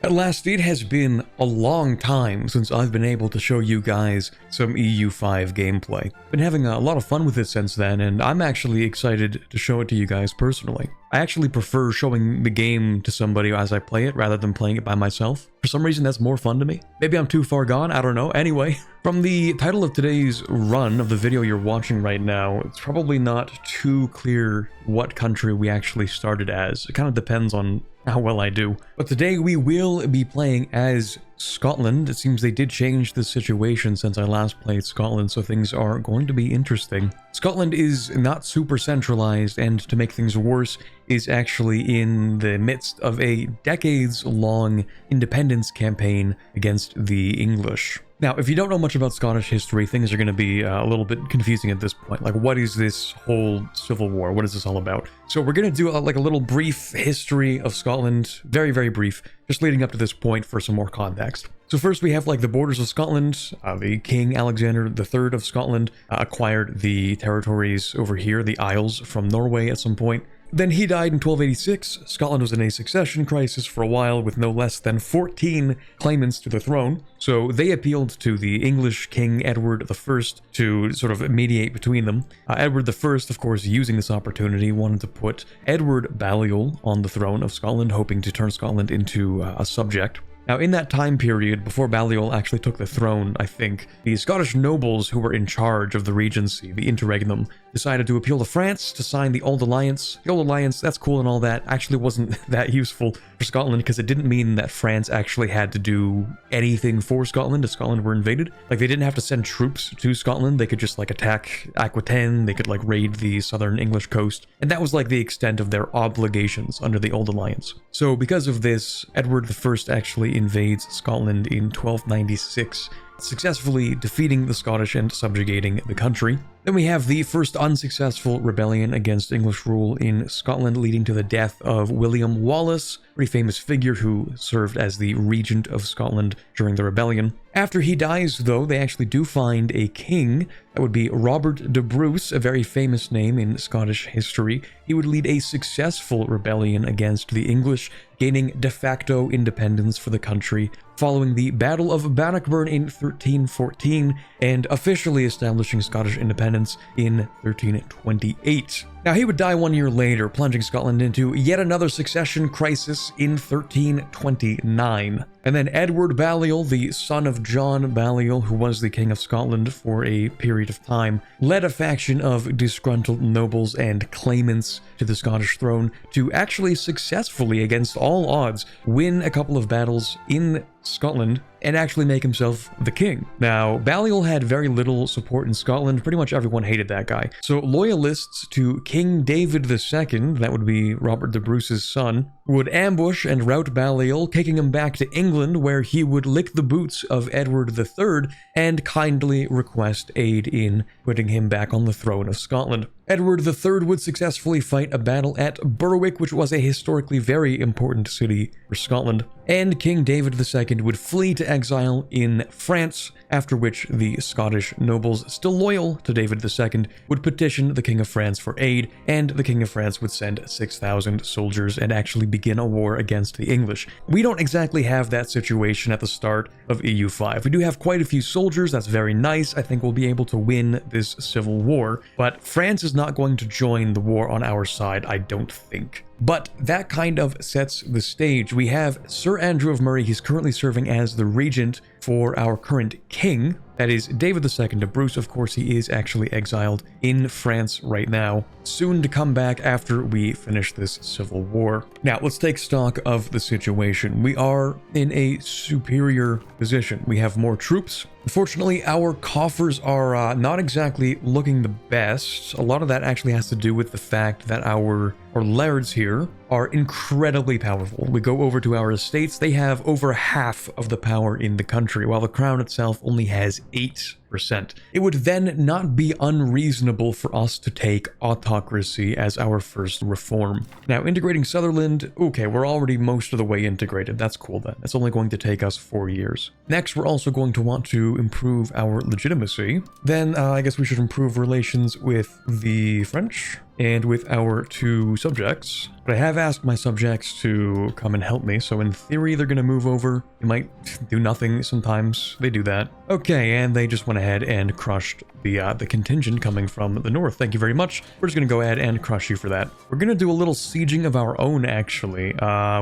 At last, it has been a long time since I've been able to show you guys some EU5 gameplay. Been having a lot of fun with it since then, and I'm actually excited to show it to you guys personally. I actually prefer showing the game to somebody as I play it rather than playing it by myself. For some reason, that's more fun to me. Maybe I'm too far gone, I don't know. Anyway, from the title of today's run of the video you're watching right now, it's probably not too clear what country we actually started as. It kind of depends on how well I do. But today we will be playing as Scotland. It seems they did change the situation since I last played Scotland, so things are going to be interesting. Scotland is not super centralized, and to make things worse, is actually in the midst of a decades-long independence campaign against the English. Now, if you don't know much about Scottish history, things are going to be a little bit confusing at this point. Like, what is this whole civil war? What is this all about? So we're going to do like a little brief history of Scotland, very, very brief, just leading up to this point for some more context. So first we have like the borders of Scotland. The King Alexander III of Scotland acquired the territories over here, the Isles, from Norway at some point. Then he died in 1286. Scotland was in a succession crisis for a while with no less than 14 claimants to the throne. So they appealed to the English King Edward I to sort of mediate between them. Edward I, of course, using this opportunity, wanted to put Edward Balliol on the throne of Scotland, hoping to turn Scotland into a subject. Now, in that time period, before Balliol actually took the throne, I think, the Scottish nobles who were in charge of the regency, the interregnum, decided to appeal to France to sign the Old Alliance. The Old Alliance, that's cool and all that, actually wasn't that useful for Scotland because it didn't mean that France actually had to do anything for Scotland if Scotland were invaded. Like, they didn't have to send troops to Scotland. They could just, like, attack Aquitaine. They could, like, raid the southern English coast. And that was, like, the extent of their obligations under the Old Alliance. So, because of this, Edward I actually invades Scotland in 1296, successfully defeating the Scottish and subjugating the country. Then we have the first unsuccessful rebellion against English rule in Scotland, leading to the death of William Wallace, a pretty famous figure who served as the regent of Scotland during the rebellion. After he dies, though, they actually do find a king. That would be Robert de Bruce, a very famous name in Scottish history. He would lead a successful rebellion against the English, gaining de facto independence for the country, following the Battle of Bannockburn in 1314, and officially establishing Scottish independence in 1328. Now, he would die 1 year later, plunging Scotland into yet another succession crisis in 1329. And then Edward Balliol, the son of John Balliol, who was the King of Scotland for a period of time, led a faction of disgruntled nobles and claimants to the Scottish throne to actually successfully, against all odds, win a couple of battles in Scotland and actually make himself the king. Now, Balliol had very little support in Scotland. Pretty much everyone hated that guy. So loyalists to King David II, that would be Robert de Bruce's son, would ambush and rout Balliol, taking him back to England, where he would lick the boots of Edward III and kindly request aid in putting him back on the throne of Scotland. Edward III would successfully fight a battle at Berwick, which was a historically very important city for Scotland, and King David II would flee to exile in France, after which the Scottish nobles, still loyal to David II, would petition the King of France for aid, and the King of France would send 6,000 soldiers and actually begin a war against the English. We don't exactly have that situation at the start of EU5. We do have quite a few soldiers, that's very nice. I think we'll be able to win this civil war, but France is not going to join the war on our side, I don't think. But that kind of sets the stage. We have Sir Andrew of Murray. He's currently serving as the regent for our current king. That is David II of Bruce. Of course, he is actually exiled in France right now, soon to come back after we finish this civil war. Now, let's take stock of the situation. We are in a superior position. We have more troops. Unfortunately, our coffers are not exactly looking the best. A lot of that actually has to do with the fact that our lairds here are incredibly powerful. We go over to our estates, they have over half of the power in the country, while the crown itself only has 8%. It would then not be unreasonable for us to take autocracy as our first reform. Now, integrating Sutherland, okay, we're already most of the way integrated. That's cool then. It's only going to take us 4 years. Next, we're also going to want to improve our legitimacy. Then I guess we should improve relations with the French. and with our 2 subjects. But I have asked my subjects to come and help me, so in theory they're going to move over. They might do nothing sometimes. They do that. Okay, and they just went ahead and crushed the contingent coming from the north. Thank you very much. We're just going to go ahead and crush you for that. We're going to do a little sieging of our own, actually.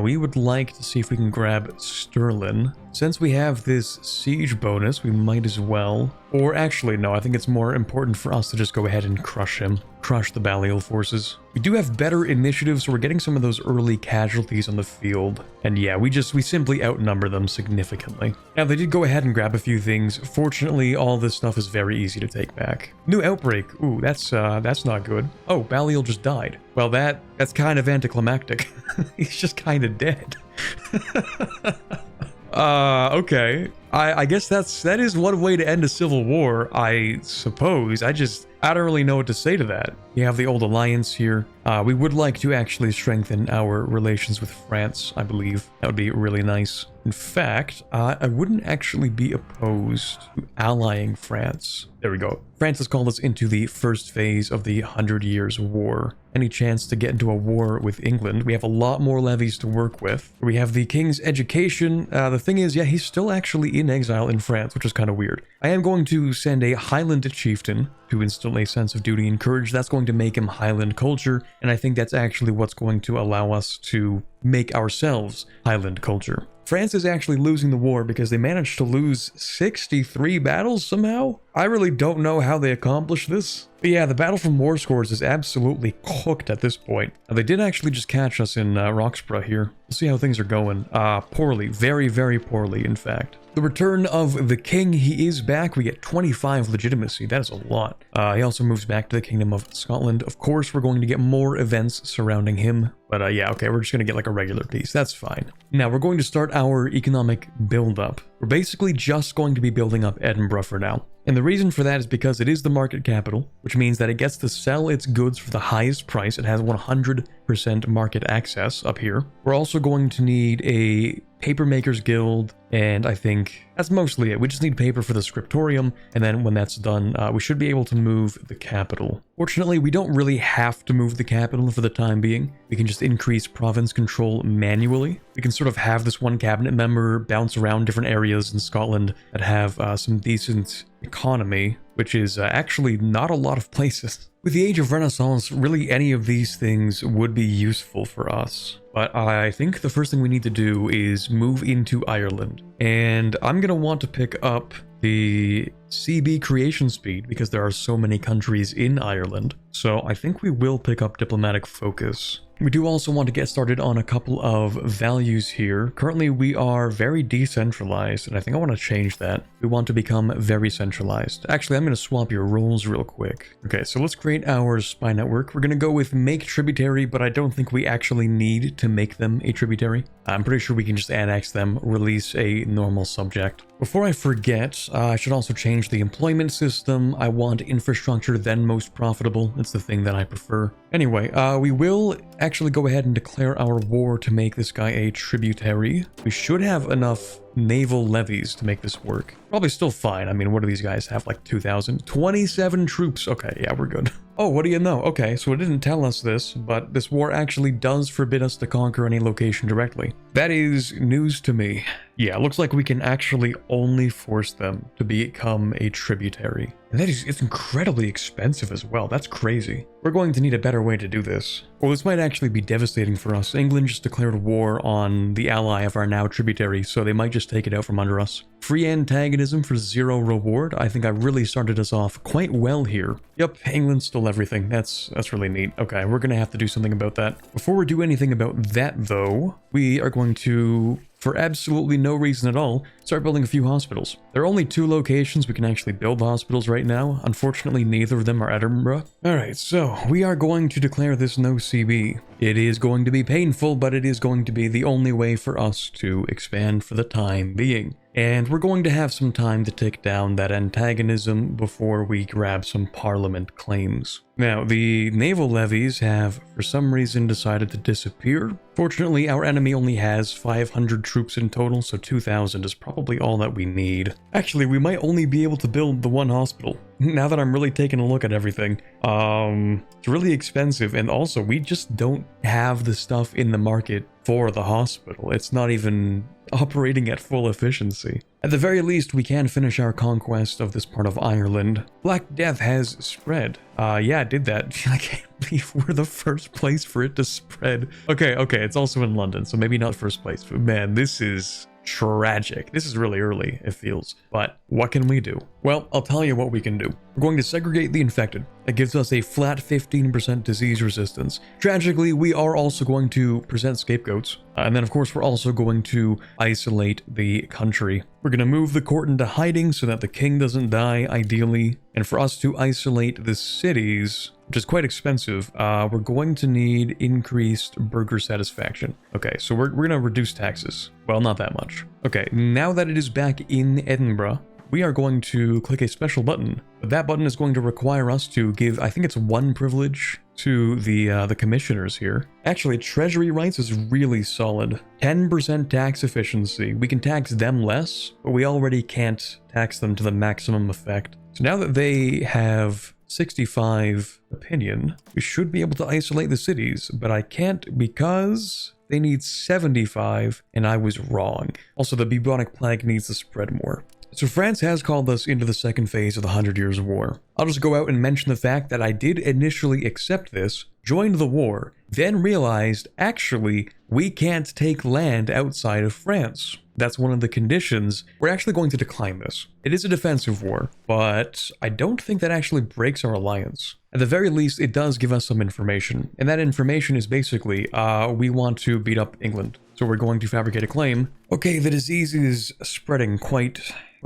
We would like to see if we can grab Stirlin. Since we have this siege bonus, we might as well. Or actually, no, I think it's more important for us to just go ahead and crush him. Crush the Balial forces. We do have better initiative, so we're getting some of those early casualties on the field. And yeah, we simply outnumber them significantly. Now, they did go ahead and grab a few things. Fortunately, all this stuff is very easy to take back. New outbreak. Ooh, that's not good. Oh, Balial just died. Well, that's kind of anticlimactic. He's just kind of dead. Okay. I guess that is one way to end a civil war, I suppose. I don't really know what to say to that. You have the old alliance here. We would like to actually strengthen our relations with France, I believe. That would be really nice. In fact, I wouldn't actually be opposed to allying France. There we go. France has called us into the first phase of the 100 Years' War. Any chance to get into a war with England? We have a lot more levies to work with. We have the king's education. The thing is, yeah, he's still actually in exile in France, which is kind of weird. I am going to send a Highland chieftain to instill a sense of duty and courage. That's going to make him Highland culture, and I think that's actually what's going to allow us to make ourselves Highland culture. France is actually losing the war because they managed to lose 63 battles somehow. I really don't know how they accomplished this. But yeah, the battle from War Scores is absolutely cooked at this point. Now, they did actually just catch us in Roxburgh here. We'll see how things are going. Poorly. Very, very poorly, in fact. The return of the king, he is back. We get 25 legitimacy. That is a lot. He also moves back to the Kingdom of Scotland. Of course, we're going to get more events surrounding him. But yeah, okay, we're just going to get like a regular peace. That's fine. Now, we're going to start our economic build-up. We're basically just going to be building up Edinburgh for now. And the reason for that is because it is the market capital, which means that it gets to sell its goods for the highest price. It has 100% market access up here. We're also going to need a papermakers guild, and I think that's mostly it. We just need paper for the scriptorium, and then when that's done, we should be able to move the capital. Fortunately, we don't really have to move the capital for the time being. We can just increase province control manually. We can sort of have this one cabinet member bounce around different areas in Scotland that have some decent economy, which is actually not a lot of places. With the Age of Renaissance, really any of these things would be useful for us. But I think the first thing we need to do is move into Ireland. And I'm going to want to pick up the CB creation speed because there are so many countries in Ireland. So I think we will pick up diplomatic focus. We do also want to get started on a couple of values here. Currently, we are very decentralized, and I think I want to change that. We want to become very centralized. Actually, I'm going to swap your roles real quick. Okay, so let's create our spy network. We're going to go with make tributary, but I don't think we actually need to make them a tributary. I'm pretty sure we can just annex them, release a normal subject. Before I forget, I should also change the employment system. I want infrastructure, then most profitable. It's the thing that I prefer. Anyway, we will actually go ahead and declare our war to make this guy a tributary. We should have enough naval levies to make this work. Probably still fine. I mean, what do these guys have? Like 2,000? 27 troops. Okay, yeah, we're good. Oh, what do you know? Okay, so it didn't tell us this, but this war actually does forbid us to conquer any location directly. That is news to me. Yeah, looks like we can actually only force them to become a tributary. And it's incredibly expensive as well. That's crazy. We're going to need a better way to do this. Well, this might actually be devastating for us. England just declared war on the ally of our now tributary, so they might just take it out from under us. Free antagonism for 0 reward. I think I really started us off quite well here. Yep, England stole everything. That's really neat. Okay, we're gonna have to do something about that. Before we do anything about that, though, we are going to, for absolutely no reason at all, start building a few hospitals. There are only 2 locations we can actually build hospitals right now. Unfortunately, neither of them are Edinburgh. Alright, so we are going to declare this no CB. It is going to be painful, but it is going to be the only way for us to expand for the time being. And we're going to have some time to take down that antagonism before we grab some parliament claims. Now, the naval levies have, for some reason, decided to disappear. Fortunately, our enemy only has 500 troops in total, so 2,000 is probably all that we need. Actually, we might only be able to build the one hospital. Now that I'm really taking a look at everything, it's really expensive, and also we just don't have the stuff in the market for the hospital. It's not even operating at full efficiency. At the very least, we can finish our conquest of this part of Ireland. Black Death has spread. Yeah, it did that. I can't believe we're the first place for it to spread. Okay, it's also in London, so maybe not first place, but man, this is tragic. This is really early, it feels. But what can we do? Well, I'll tell you what we can do. We're going to segregate the infected. That gives us a flat 15% disease resistance. Tragically, we are also going to present scapegoats. And then, of course, we're also going to isolate the country. We're going to move the court into hiding so that the king doesn't die, ideally. And for us to isolate the cities, which is quite expensive, we're going to need increased burger satisfaction. Okay, so we're going to reduce taxes. Well, not that much. Okay, now that it is back in Edinburgh, we are going to click a special button. But that button is going to require us to give, I think it's one privilege to the commissioners here. Actually, treasury rights is really solid. 10% tax efficiency. We can tax them less, but we already can't tax them to the maximum effect. So now that they have 65 opinion, we should be able to isolate the cities, but I can't because they need 75 and I was wrong. Also, the bubonic plague needs to spread more. So France has called us into the second phase of the 100 Years' War. I'll just go out and mention the fact that I did initially accept this, joined the war, then realized, actually, we can't take land outside of France. That's one of the conditions. We're actually going to decline this. It is a defensive war, but I don't think that actually breaks our alliance. At the very least, it does give us some information, and that information is basically, we want to beat up England. So we're going to fabricate a claim. Okay, the disease is spreading quite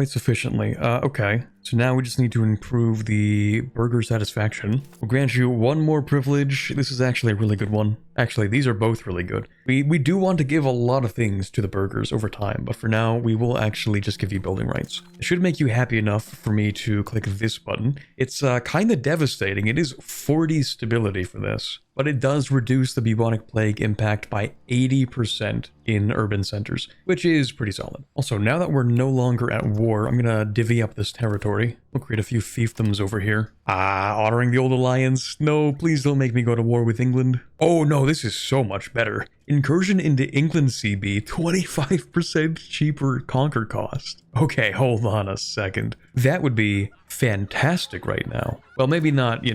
sufficiently. Okay, so now we just need to improve the burger satisfaction. We'll grant you one more privilege. This is actually a really good one. Actually, these are both really good. We do want to give a lot of things to the burgers over time, but for now, we will actually just give you building rights. It should make you happy enough for me to click this button. It's kind of devastating. It is 40 stability for this, but it does reduce the bubonic plague impact by 80% in urban centers, which is pretty solid. Also, now that we're no longer at war, I'm gonna divvy up this territory. We'll create a few fiefdoms over here. Honoring the old alliance. No, please don't make me go to war with England. Oh no, this is so much better. Incursion into England CB, 25% cheaper conquer cost. Okay, hold on a second. That would be fantastic right now. Well, maybe not,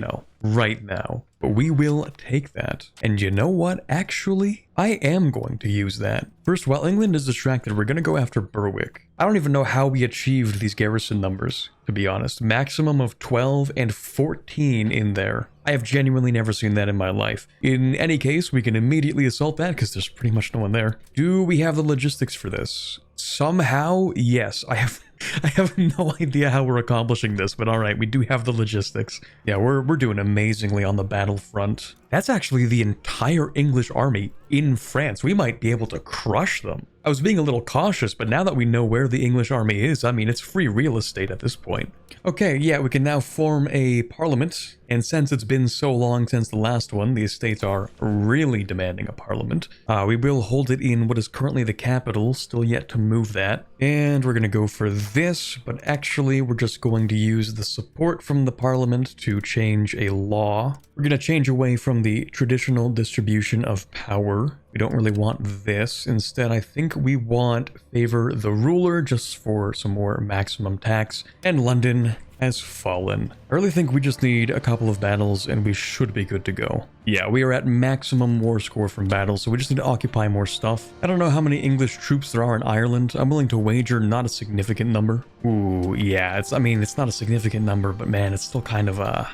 right now, but we will take that. And you know what? Actually, I am going to use that. First, while England is distracted, we're going to go after Berwick. I don't even know how we achieved these garrison numbers, to be honest. Maximum of 12 and 14 in there. I have genuinely never seen that in my life. In any case, we can immediately assault that because there's pretty much no one there. Do we have the logistics for this? Somehow, yes. I have no idea how we're accomplishing this, but all right, we do have the logistics. Yeah, we're doing amazingly on the battlefront. That's actually the entire English army in France. We might be able to crush them. I was being a little cautious, but now that we know where the English army is, I mean, it's free real estate at this point. Okay, yeah, we can now form a parliament, and since it's been so long since the last one, the estates are really demanding a parliament. We will hold it in what is currently the capital, still yet to move that. And we're gonna go for this, but actually we're just going to use the support from the parliament to change a law. We're gonna change away from the traditional distribution of power. We don't really want this. Instead, I think we want favor the ruler just for some more maximum tax. And London has fallen. I really think we just need a couple of battles and we should be good to go. Yeah, we are at maximum war score from battles, so we just need to occupy more stuff. I don't know how many English troops there are in Ireland. I'm willing to wager not a significant number. Ooh, yeah, it's not a significant number, but man, it's still kind of a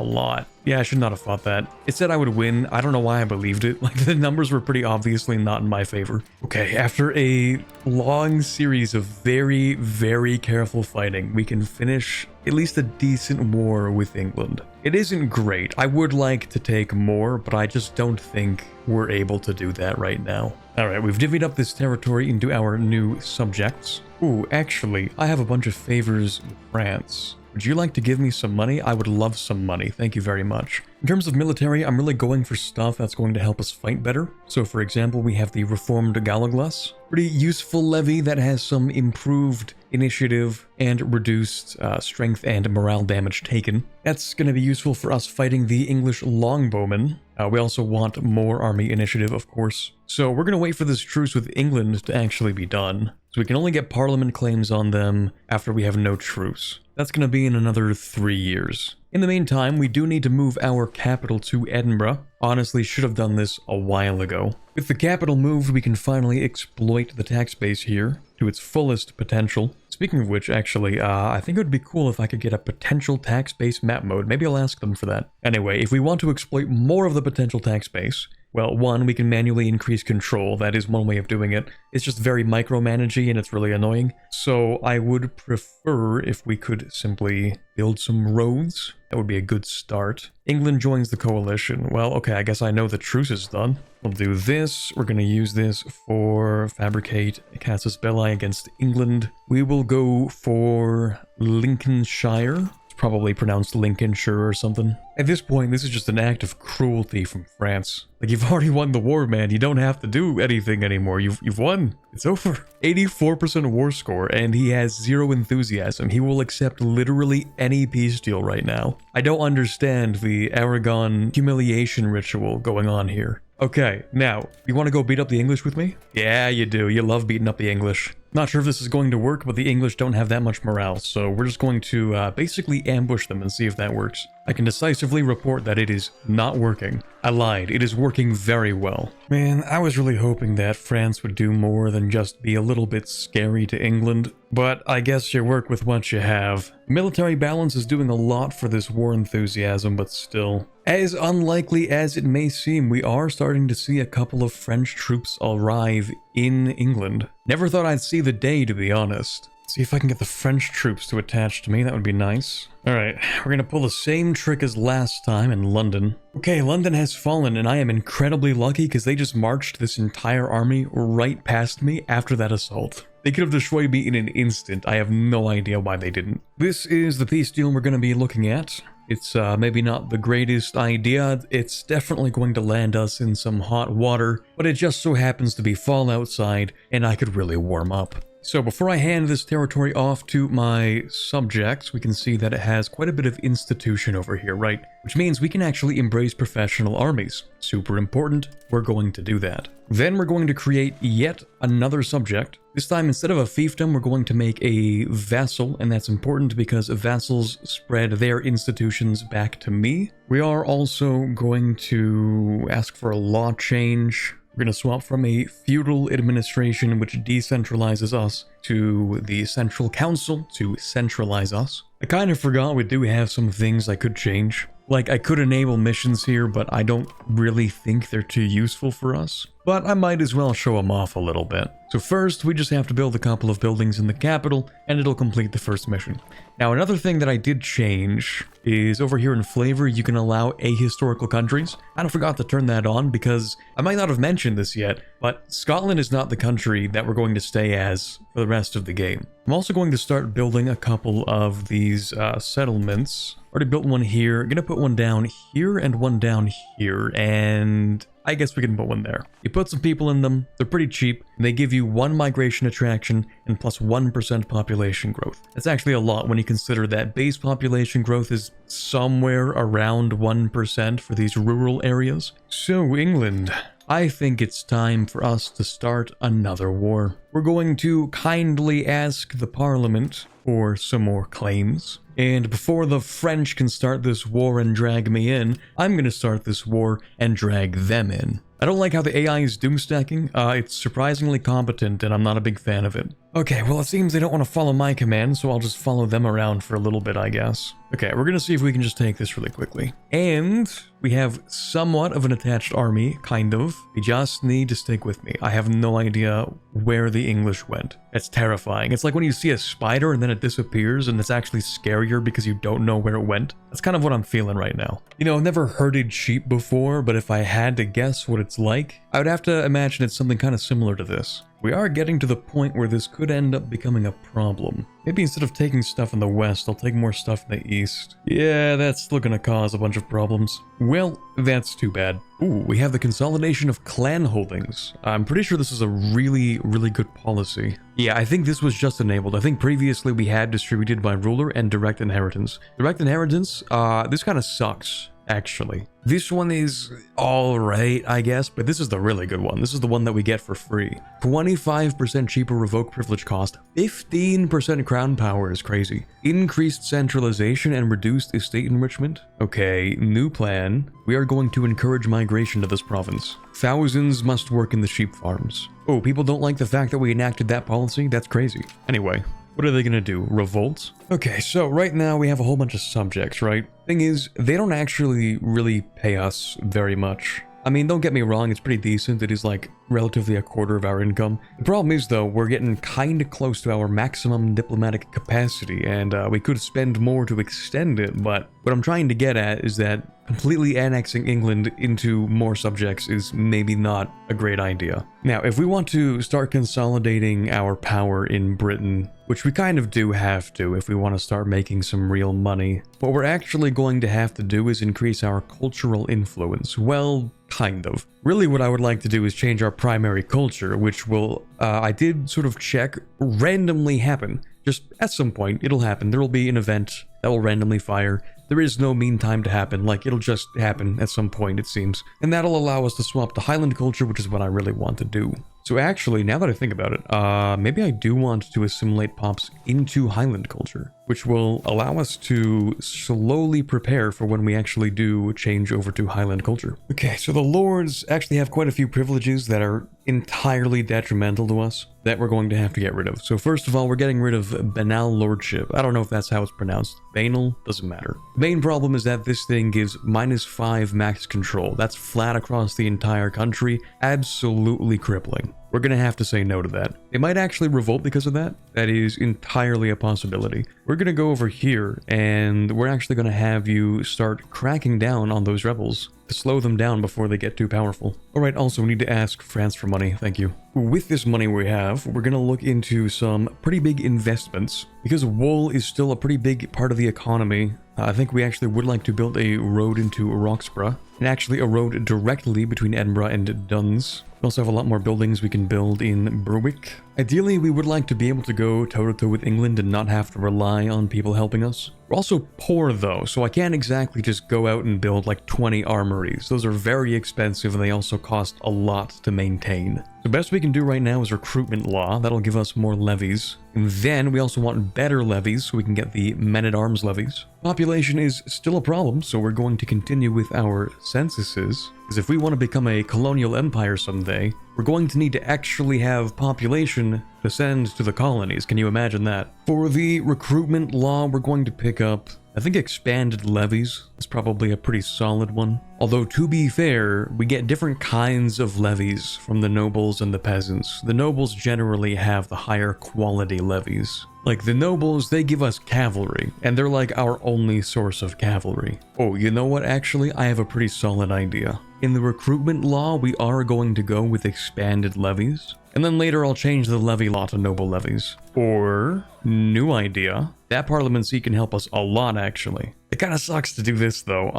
lot. Yeah, I should not have thought that. It said I would win. I don't know why I believed it. Like, the numbers were pretty obviously not in my favor. Okay, after a long series of very, very careful fighting, we can finish at least a decent war with England. It isn't great. I would like to take more, but I just don't think we're able to do that right now. Alright, we've divvied up this territory into our new subjects. Ooh, actually, I have a bunch of favors with France. Would you like to give me some money? I would love some money. Thank you very much. In terms of military, I'm really going for stuff that's going to help us fight better. So for example, we have the Reformed Galaglas. Pretty useful levy that has some improved initiative and reduced strength and morale damage taken. That's going to be useful for us fighting the English longbowmen. We also want more army initiative, of course. So we're going to wait for this truce with England to actually be done. So we can only get parliament claims on them after we have no truce. That's going to be in another 3 years. In the meantime, we do need to move our capital to Edinburgh. Honestly, should have done this a while ago. With the capital moved, we can finally exploit the tax base here to its fullest potential. Speaking of which, actually, I think it would be cool if I could get a potential tax base map mode. Maybe I'll ask them for that. Anyway, if we want to exploit more of the potential tax base, well, one, we can manually increase control. That is one way of doing it. It's just very micromanagey and it's really annoying. So I would prefer if we could simply build some roads. That would be a good start. England joins the coalition. Well, okay, I guess I know the truce is done. We'll do this. We're going to use this for fabricate casus belli against England. We will go for Lincolnshire. Probably pronounced Lincolnshire or something. At this point, this is just an act of cruelty from France. Like, you've already won the war, man. You don't have to do anything anymore. You've won. It's over. 84% war score, and he has zero enthusiasm. He will accept literally any peace deal right now. I don't understand the Aragon humiliation ritual going on here. Okay, now, you want to go beat up the English with me? Yeah, you do. You love beating up the English. Not sure if this is going to work, but the English don't have that much morale, so we're just going to basically ambush them and see if that works. I can decisively report that it is not working. I lied. It is working very well. Man, I was really hoping that France would do more than just be a little bit scary to England, but I guess you work with what you have. Military balance is doing a lot for this war enthusiasm, but still. As unlikely as it may seem, we are starting to see a couple of French troops arrive in England. Never thought I'd see the day, to be honest. See if I can get the French troops to attach to me. That would be nice. Alright, we're gonna pull the same trick as last time in London. Okay, London has fallen, and I am incredibly lucky because they just marched this entire army right past me after that assault. They could have destroyed me in an instant. I have no idea why they didn't. This is the peace deal we're going to be looking at. It's maybe not the greatest idea. It's definitely going to land us in some hot water, but it just so happens to be fall outside, and I could really warm up. So before I hand this territory off to my subjects, we can see that it has quite a bit of institution over here, right? Which means we can actually embrace professional armies. Super important. We're going to do that. Then we're going to create yet another subject. This time, instead of a fiefdom, we're going to make a vassal, and that's important because vassals spread their institutions back to me. We are also going to ask for a law change. We're going to swap from a feudal administration, which decentralizes us, to the central council to centralize us. I kind of forgot we do have some things I could change. Like, I could enable missions here, but I don't really think they're too useful for us. But I might as well show them off a little bit. So first, we just have to build a couple of buildings in the capital, and it'll complete the first mission. Now, another thing that I did change is over here in flavor, you can allow ahistorical countries. I forgot to turn that on because I might not have mentioned this yet, but Scotland is not the country that we're going to stay as for the rest of the game. I'm also going to start building a couple of these settlements. Already built one here. I'm gonna put one down here and one down here, and I guess we can put one there. You put some people in them, they're pretty cheap, and they give you 1 migration attraction and plus 1% population growth. That's actually a lot when you consider that base population growth is somewhere around 1% for these rural areas. So England, I think it's time for us to start another war. We're going to kindly ask the Parliament for some more claims. And before the French can start this war and drag me in, I'm going to start this war and drag them in. I don't like how the AI is doomstacking. It's surprisingly competent and I'm not a big fan of it. Okay, well it seems they don't want to follow my command, so I'll just follow them around for a little bit, I guess. Okay, we're gonna see if we can just take this really quickly. And we have somewhat of an attached army, kind of. We just need to stick with me. I have no idea where the English went. It's terrifying. It's like when you see a spider and then it disappears, and it's actually scarier because you don't know where it went. That's kind of what I'm feeling right now. You know, I've never herded sheep before, but if I had to guess what it's like, I would have to imagine it's something kind of similar to this. We are getting to the point where this could end up becoming a problem. Maybe instead of taking stuff in the west, I'll take more stuff in the east. Yeah, that's still gonna cause a bunch of problems. Well, that's too bad. Ooh, we have the consolidation of clan holdings. I'm pretty sure this is a really, really good policy. Yeah, I think this was just enabled. I think previously we had distributed by ruler and direct inheritance. Direct inheritance, this kind of sucks. Actually, this one is all right, I guess, but this is the really good one. This is the one that we get for free. 25% cheaper revoke privilege cost, 15% crown power is crazy. Increased centralization and reduced estate enrichment. Okay, new plan. We are going to encourage migration to this province. Thousands must work in the sheep farms. Oh, people don't like the fact that we enacted that policy? That's crazy. Anyway. What are they gonna do? Revolt? Okay, so right now we have a whole bunch of subjects, right? Thing is, they don't actually really pay us very much. I mean, don't get me wrong, it's pretty decent. It is like relatively a quarter of our income. The problem is though, we're getting kinda close to our maximum diplomatic capacity, and we could spend more to extend it, but what I'm trying to get at is that completely annexing England into more subjects is maybe not a great idea. Now, if we want to start consolidating our power in Britain, which we kind of do have to if we want to start making some real money, what we're actually going to have to do is increase our cultural influence. Well, kind of. Really what I would like to do is change our primary culture, which will, I did sort of check, randomly happen. Just at some point, it'll happen. There will be an event that will randomly fire. There is no mean time to happen, like it'll just happen at some point, it seems. And that'll allow us to swap to Highland culture, which is what I really want to do. So actually, now that I think about it, maybe I do want to assimilate Pops into Highland culture, which will allow us to slowly prepare for when we actually do change over to Highland culture. Okay, so the lords actually have quite a few privileges that are entirely detrimental to us that we're going to have to get rid of. So first of all, we're getting rid of banal lordship. I don't know if that's how it's pronounced. Banal, doesn't matter. The main problem is that this thing gives -5 max control. That's flat across the entire country. Absolutely crippling. We're gonna have to say no to that. They might actually revolt because of that. That is entirely a possibility. We're gonna go over here, and we're actually gonna have you start cracking down on those rebels to slow them down before they get too powerful. Alright, also we need to ask France for money, thank you. With this money we have, we're gonna look into some pretty big investments. Because wool is still a pretty big part of the economy, I think we actually would like to build a road into Roxburgh, and actually a road directly between Edinburgh and Duns. We also have a lot more buildings we can build in Berwick. Ideally, we would like to be able to go toe-to-toe with England and not have to rely on people helping us. We're also poor though, so I can't exactly just go out and build like 20 armories. Those are very expensive and they also cost a lot to maintain. The best we can do right now is recruitment law. That'll give us more levies. And then we also want better levies so we can get the men-at-arms levies. Population is still a problem, so we're going to continue with our censuses. Because if we want to become a colonial empire someday, we're going to need to actually have population to send to the colonies. Can you imagine that? For the recruitment law, we're going to pick up, I think, expanded levies. It's probably a pretty solid one. Although, to be fair, we get different kinds of levies from the nobles and the peasants. The nobles generally have the higher quality levies. Like, the nobles, they give us cavalry, and they're like our only source of cavalry. Oh, you know what, actually? I have a pretty solid idea. In the recruitment law, we are going to go with expanded levies. And then later I'll change the levy law to noble levies. Or, new idea, that parliament seat can help us a lot actually. It kind of sucks to do this though.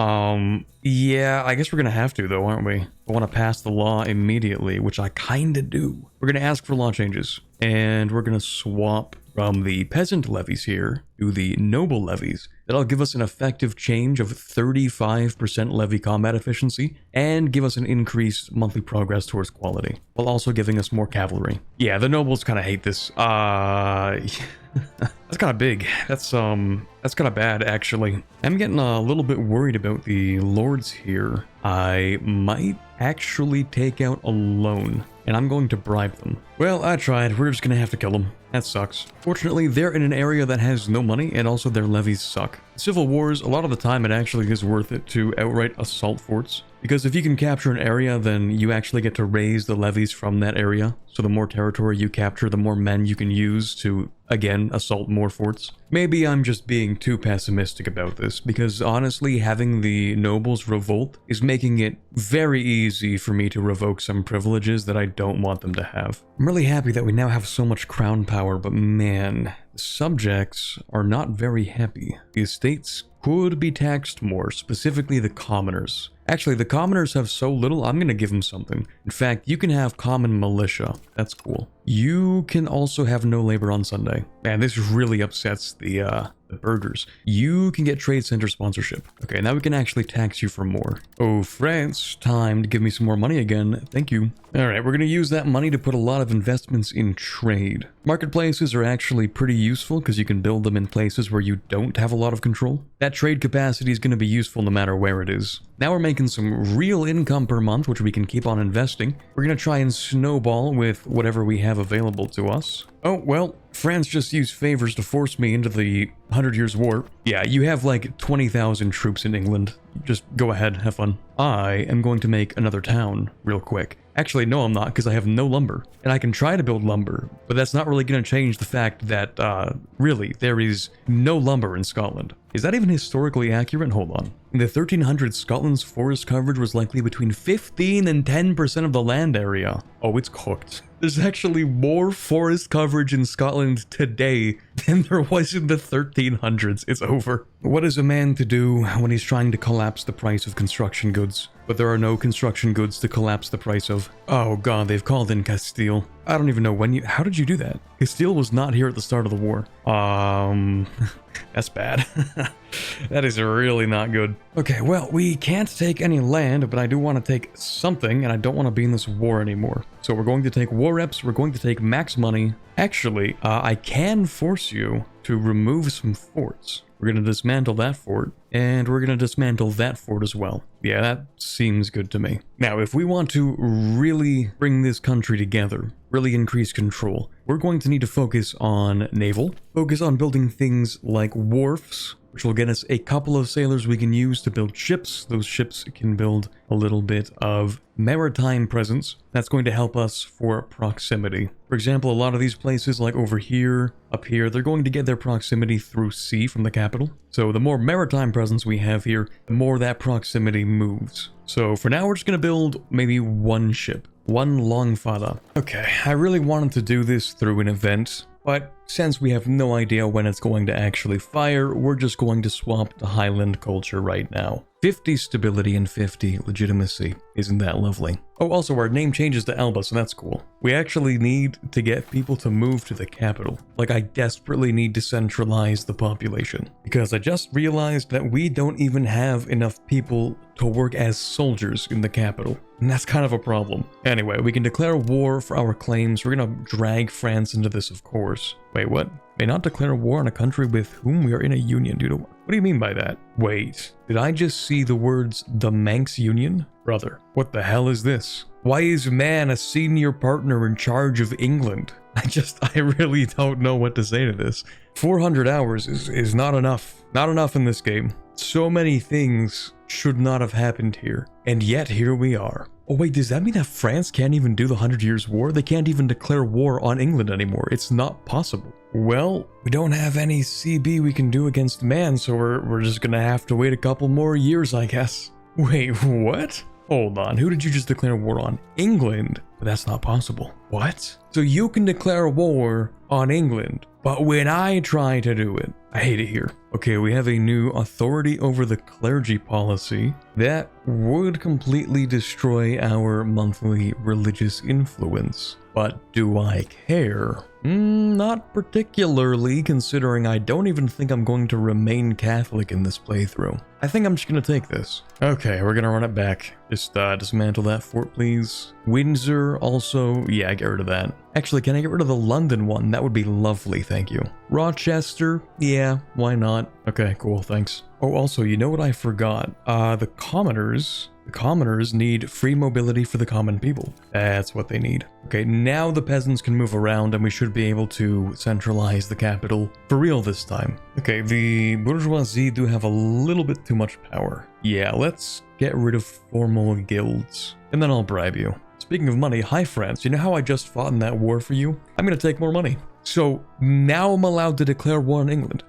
Yeah, I guess we're gonna have to though, aren't we? I want to pass the law immediately, which I kinda do. We're gonna ask for law changes. And we're gonna swap from the peasant levies here to the noble levies. That'll give us an effective change of 35% levy combat efficiency and give us an increased monthly progress towards quality, while also giving us more cavalry. Yeah, the nobles kind of hate this. That's kind of big. That's kind of bad, actually. I'm getting a little bit worried about the lords here. I might actually take out a loan. and I'm going to bribe them. Well, I tried. We're just gonna have to kill them. That sucks. Fortunately, they're in an area that has no money, and also their levies suck. Civil wars, a lot of the time it actually is worth it to outright assault forts, because if you can capture an area, then you actually get to raise the levies from that area. So the more territory you capture, the more men you can use to, again, assault more forts. Maybe I'm just being too pessimistic about this, because honestly, having the nobles revolt is making it very easy for me to revoke some privileges that I don't want them to have. I'm really happy that we now have so much crown power, but man, the subjects are not very happy. The estates could be taxed more, specifically the commoners. Actually, the commoners have so little, I'm gonna give them something. In fact, you can have common militia. That's cool. You can also have no labor on Sunday. Man, this really upsets the burghers. You can get trade center sponsorship. Okay, now we can actually tax you for more. Oh, France, time to give me some more money again. Thank you. All right, we're gonna use that money to put a lot of investments in trade. Marketplaces are actually pretty useful because you can build them in places where you don't have a lot of control. That trade capacity is gonna be useful no matter where it is. Now we're making some real income per month, which we can keep on investing. We're gonna try and snowball with whatever we have available to us. Oh, well, France just used favors to force me into the 100 Years' War. Yeah, you have like 20,000 troops in England. Just go ahead, have fun. I am going to make another town real quick. Actually, no, I'm not, because I have no lumber. And I can try to build lumber, but that's not really going to change the fact that, really, there is no lumber in Scotland. Is that even historically accurate? Hold on. In the 1300s, Scotland's forest coverage was likely between 15 and 10% of the land area. Oh, it's cooked. There's actually more forest coverage in Scotland today than there was in the 1300s. It's over. What is a man to do when he's trying to collapse the price of construction goods? But there are no construction goods to collapse the price of. Oh god, they've called in Castile. I don't even know when how did you do that? Castile was not here at the start of the war. That's bad. That is really not good. Okay, well, we can't take any land, but I do want to take something, and I don't want to be in this war anymore. So we're going to take war reps, we're going to take max money. Actually, I can force you to remove some forts. We're going to dismantle that fort, and we're going to dismantle that fort as well. Yeah, that seems good to me. Now, if we want to really bring this country together, really increase control, we're going to need to focus on naval, focus on building things like wharfs, which will get us a couple of sailors we can use to build ships. Those ships can build a little bit of maritime presence. That's going to help us for proximity. For example, a lot of these places like over here, up here, they're going to get their proximity through sea from the capital. So the more maritime presence we have here, the more that proximity moves. So for now, we're just going to build maybe one ship, one Longfada. Okay, I really wanted to do this through an event, but since we have no idea when it's going to actually fire, we're just going to swap to Highland culture right now. 50 stability and 50 legitimacy. Isn't that lovely? Oh, also our name changes to Elba, so that's cool. We actually need to get people to move to the capital. Like, I desperately need to centralize the population. Because I just realized that we don't even have enough people to work as soldiers in the capital. And that's kind of a problem. Anyway, we can declare war for our claims. We're gonna drag France into this, of course. Wait, what? May not declare war on a country with whom we are in a union due to... What do you mean by that? Wait, did I just see the words the Manx Union? Brother, what the hell is this? Why is man a senior partner in charge of England? I really don't know what to say to this. 400 hours is not enough. Not enough in this game. So many things should not have happened here. And yet here we are. Oh wait, does that mean that France can't even do the 100 Years' War? They can't even declare war on England anymore. It's not possible. Well, we don't have any CB we can do against man, so we're just gonna have to wait a couple more years, I guess. Wait, what? Hold on, who did you just declare war on? England? But that's not possible. What? So you can declare war on England, but when I try to do it, I hate it here. Okay, we have a new authority over the clergy policy that would completely destroy our monthly religious influence. But do I care? Not particularly, considering I don't even think I'm going to remain Catholic in this playthrough. I think I'm just gonna take this. Okay, we're gonna run it back. Just dismantle that fort, please. Windsor also, yeah, get rid of that. Actually, can I get rid of the London one? That would be lovely, thank you. Rochester, yeah, why not? Okay, cool, thanks. Oh, also, you know what I forgot? The commoners The commoners need free mobility for the common people. That's what they need. Okay, now the peasants can move around and we should be able to centralize the capital for real this time. Okay, the bourgeoisie do have a little bit too much power. Yeah, let's get rid of formal guilds, and then I'll bribe you. Speaking of money, hi France, you know how I just fought in that war for you? I'm gonna take more money. So now I'm allowed to declare war on England.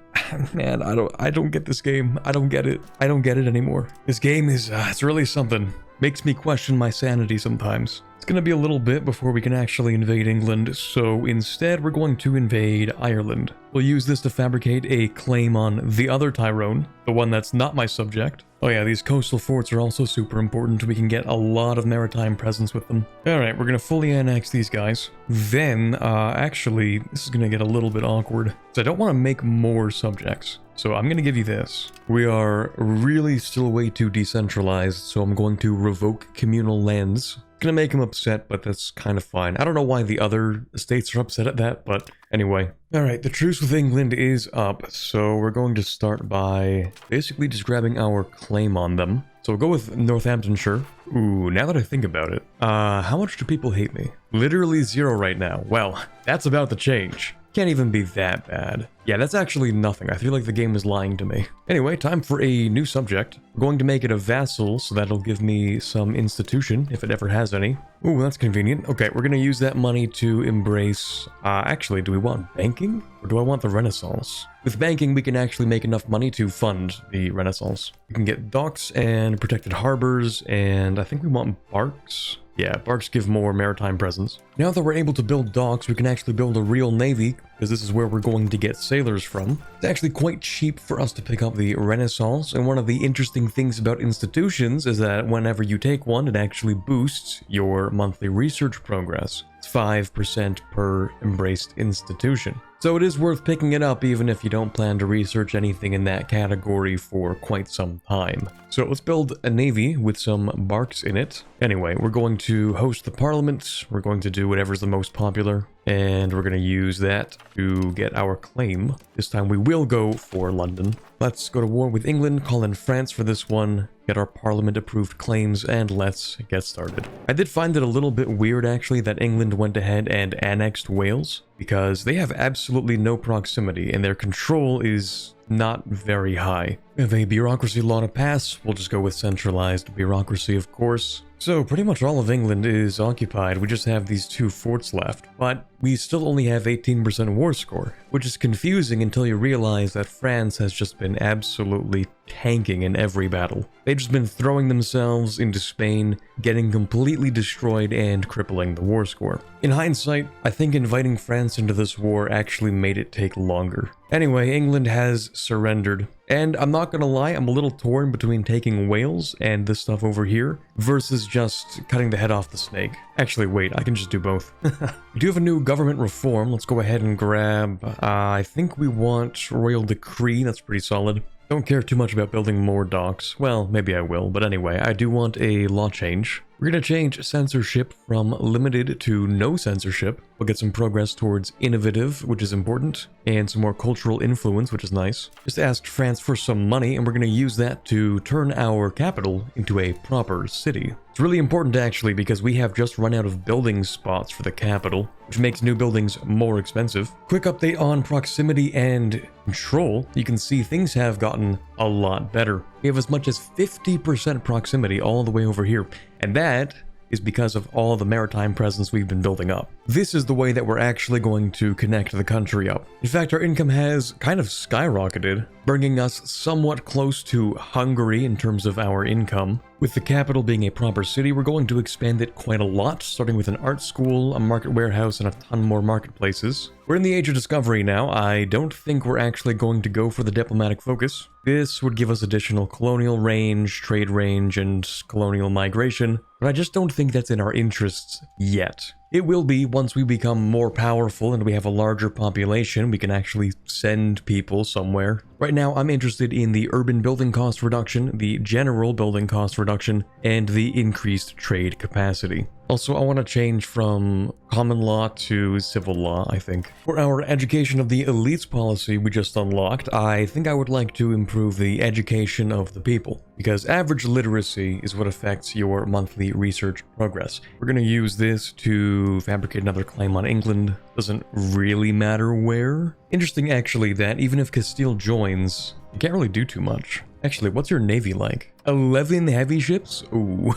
Man, I don't get this game. I don't get it. I don't get it anymore. This game is, it's really something. Makes me question my sanity sometimes. It's gonna be a little bit before we can actually invade England, so instead we're going to invade Ireland. We'll use this to fabricate a claim on the other Tyrone, the one that's not my subject. Oh yeah, these coastal forts are also super important. We can get a lot of maritime presence with them. Alright, we're gonna fully annex these guys. Then, actually, this is gonna get a little bit awkward. So I don't want to make more subjects. So I'm gonna give you this. We are really still way too decentralized, so I'm going to revoke communal lands. Gonna make him upset, but that's kind of fine. I don't know why the other states are upset at that, but anyway. Alright, the truce with England is up, so we're going to start by basically just grabbing our claim on them. So we'll go with Northamptonshire. Ooh, now that I think about it, how much do people hate me? Literally 0 right now. Well, that's about to change. Can't even be that bad. Yeah, that's actually nothing. I feel like the game is lying to me. Anyway, time for a new subject. We're going to make it a vassal, so that'll give me some institution, if it ever has any. Ooh, that's convenient. Okay, we're gonna use that money to embrace... actually, do we want banking? Or do I want the Renaissance? With banking, we can actually make enough money to fund the Renaissance. We can get docks and protected harbors, and I think we want barks. Yeah, barks give more maritime presence. Now that we're able to build docks, we can actually build a real navy, because this is where we're going to get sailors from. It's actually quite cheap for us to pick up the Renaissance, and one of the interesting things about institutions is that whenever you take one, it actually boosts your monthly research progress. It's 5% per embraced institution. So it is worth picking it up even if you don't plan to research anything in that category for quite some time. So let's build a navy with some barks in it. Anyway, we're going to host the parliament, we're going to do whatever's the most popular, and we're going to use that to get our claim. This time we will go for London. Let's go to war with England, call in France for this one, get our parliament approved claims, and let's get started. I did find it a little bit weird actually that England went ahead and annexed Wales, because they have absolutely no proximity and their control is not very high. We have a bureaucracy law to pass. We'll just go with centralized bureaucracy, of course. So pretty much all of England is occupied. We just have these 2 forts left, but we still only have 18% war score, which is confusing until you realize that France has just been absolutely tanking in every battle. They've just been throwing themselves into Spain, getting completely destroyed and crippling the war score. In hindsight, I think inviting France into this war actually made it take longer. Anyway, England has surrendered. And I'm not gonna lie, I'm a little torn between taking Wales and this stuff over here versus just cutting the head off the snake. Actually, wait, I can just do both. We do have a new government reform. Let's go ahead and grab, I think we want royal decree. That's pretty solid. Don't care too much about building more docks. Well, maybe I will, but anyway, I do want a law change. We're going to change censorship from limited to no censorship. We'll get some progress towards innovative, which is important, and some more cultural influence, which is nice. Just asked France for some money, and we're going to use that to turn our capital into a proper city. It's really important actually because we have just run out of building spots for the capital, which makes new buildings more expensive. Quick update on proximity and control. You can see things have gotten a lot better. We have as much as 50% proximity all the way over here, and that is because of all the maritime presence we've been building up. This is the way that we're actually going to connect the country up. In fact, our income has kind of skyrocketed, bringing us somewhat close to Hungary in terms of our income. With the capital being a proper city, we're going to expand it quite a lot, starting with an art school, a market warehouse, and a ton more marketplaces. We're in the age of discovery now. I don't think we're actually going to go for the diplomatic focus. This would give us additional colonial range, trade range, and colonial migration, but I just don't think that's in our interests yet. It will be once we become more powerful and we have a larger population, we can actually send people somewhere. Right now, I'm interested in the urban building cost reduction, the general building cost reduction, and the increased trade capacity. Also, I want to change from common law to civil law, I think. For our education of the elites policy we just unlocked, I think I would like to improve the education of the people, because average literacy is what affects your monthly research progress. We're going to use this to fabricate another claim on England. Doesn't really matter where. Interesting, actually, that even if Castile joins, you can't really do too much. Actually, what's your navy like? 11 heavy ships? Ooh,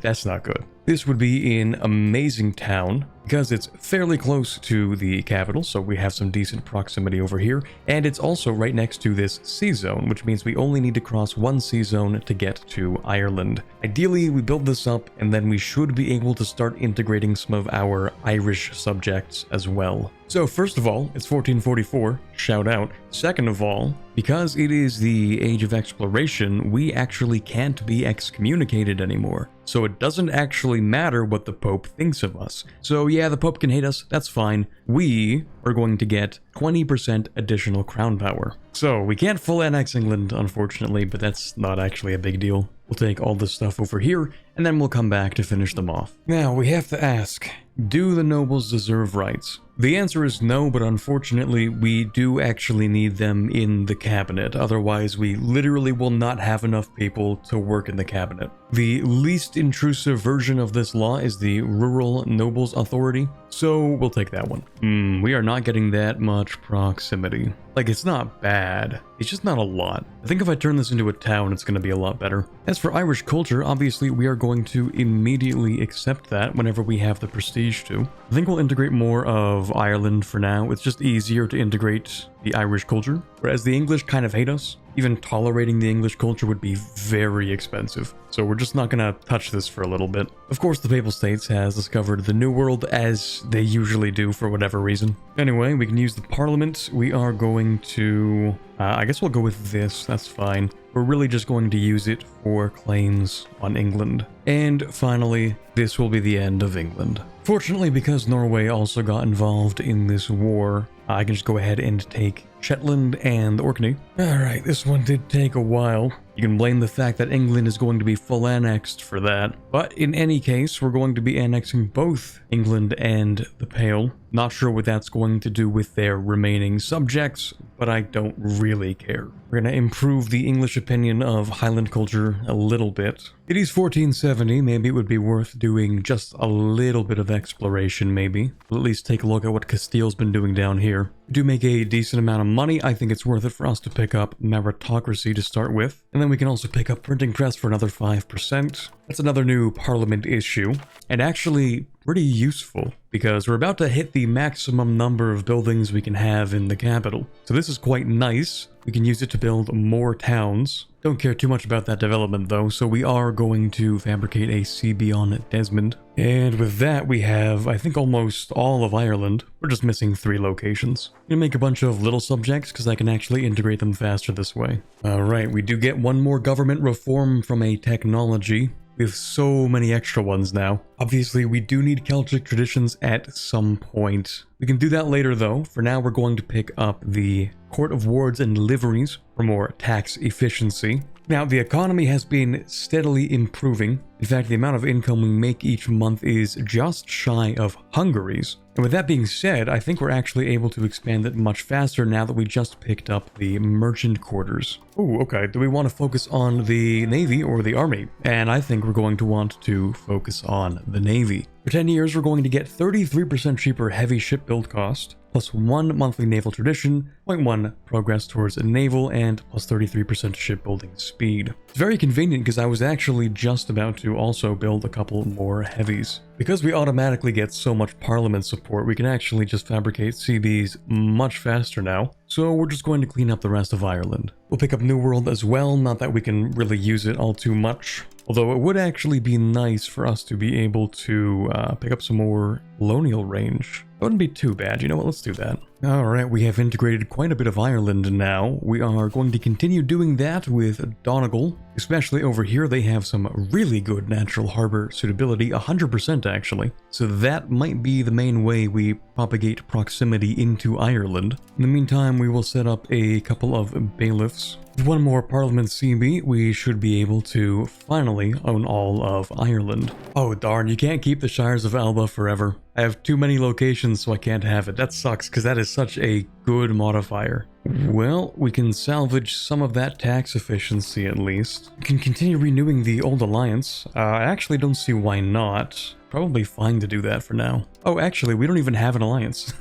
that's not good. This would be in Amazing Town, because it's fairly close to the capital, so we have some decent proximity over here, and it's also right next to this sea zone, which means we only need to cross one sea zone to get to Ireland. Ideally, we build this up, and then we should be able to start integrating some of our Irish subjects as well. So first of all, it's 1444, shout out. Second of all, because it is the age of exploration, we actually can't be excommunicated anymore. So it doesn't actually matter what the Pope thinks of us. So yeah, the Pope can hate us, that's fine. We are going to get 20% additional crown power. So we can't full annex England, unfortunately, but that's not actually a big deal. We'll take all this stuff over here, and then we'll come back to finish them off. Now, we have to ask, do the nobles deserve rights? The answer is no, but unfortunately, we do actually need them in the cabinet. Otherwise, we literally will not have enough people to work in the cabinet. The least intrusive version of this law is the Rural Nobles Authority, so we'll take that one. We are not getting that much proximity. Like, it's not bad, it's just not a lot. I think if I turn this into a town, it's going to be a lot better. As for Irish culture, obviously we are going to immediately accept that whenever we have the prestige to. I think we'll integrate more of Ireland for now. It's just easier to integrate the Irish culture, whereas the English kind of hate us. Even tolerating the English culture would be very expensive, so we're just not gonna touch this for a little bit. Of course, the Papal States has discovered the New World, as they usually do for whatever reason. Anyway, we can use the Parliament. We are going to... I guess we'll go with this, that's fine. We're really just going to use it for claims on England. And finally, this will be the end of England. Fortunately, because Norway also got involved in this war, I can just go ahead and take Shetland and Orkney. Alright, this one did take a while. You can blame the fact that England is going to be full annexed for that. But in any case, we're going to be annexing both England and the Pale. Not sure what that's going to do with their remaining subjects, but I don't really care. We're going to improve the English opinion of Highland culture a little bit. It is 1470, maybe it would be worth doing just a little bit of exploration, maybe. We'll at least take a look at what Castile's been doing down here. We do make a decent amount of money. I think it's worth it for us to pick up meritocracy to start with. And then we can also pick up printing press for another 5%. That's another new parliament issue, and actually pretty useful, because we're about to hit the maximum number of buildings we can have in the capital. So this is quite nice. We can use it to build more towns. Don't care too much about that development though, so we are going to fabricate a CB on Desmond. And with that we have, I think, almost all of Ireland. We're just missing 3 locations. I'm gonna make a bunch of little subjects because I can actually integrate them faster this way. Alright, we do get one more government reform from a technology. We have so many extra ones now. Obviously, we do need Celtic traditions at some point. We can do that later though. For now, we're going to pick up the Court of Wards and Liveries for more tax efficiency. Now, the economy has been steadily improving. In fact, the amount of income we make each month is just shy of Hungary's. And with that being said, I think we're actually able to expand it much faster now that we just picked up the merchant quarters. Oh, okay. Do we want to focus on the Navy or the Army? And I think we're going to want to focus on the Navy. For 10 years, we're going to get 33% cheaper heavy ship build cost, plus 1 monthly naval tradition, 0.1 progress towards a naval, and plus 33% shipbuilding speed. It's very convenient because I was actually just about to also build a couple more heavies. Because we automatically get so much parliament support, we can actually just fabricate CBs much faster now. So we're just going to clean up the rest of Ireland. We'll pick up New World as well, not that we can really use it all too much. Although it would actually be nice for us to be able to pick up some more colonial range. That wouldn't be too bad. You know what? Let's do that. Alright, we have integrated quite a bit of Ireland now. We are going to continue doing that with Donegal. Especially over here, they have some really good natural harbor suitability, 100% actually. So that might be the main way we propagate proximity into Ireland. In the meantime, we will set up a couple of bailiffs. With one more Parliament CB, we should be able to finally own all of Ireland. Oh darn, you can't keep the Shires of Alba forever. I have too many locations, so I can't have it. That sucks, because that is such a good modifier. Well, we can salvage some of that tax efficiency at least. We can continue renewing the old alliance. I actually don't see why not. Probably fine to do that for now. Oh, actually, we don't even have an alliance.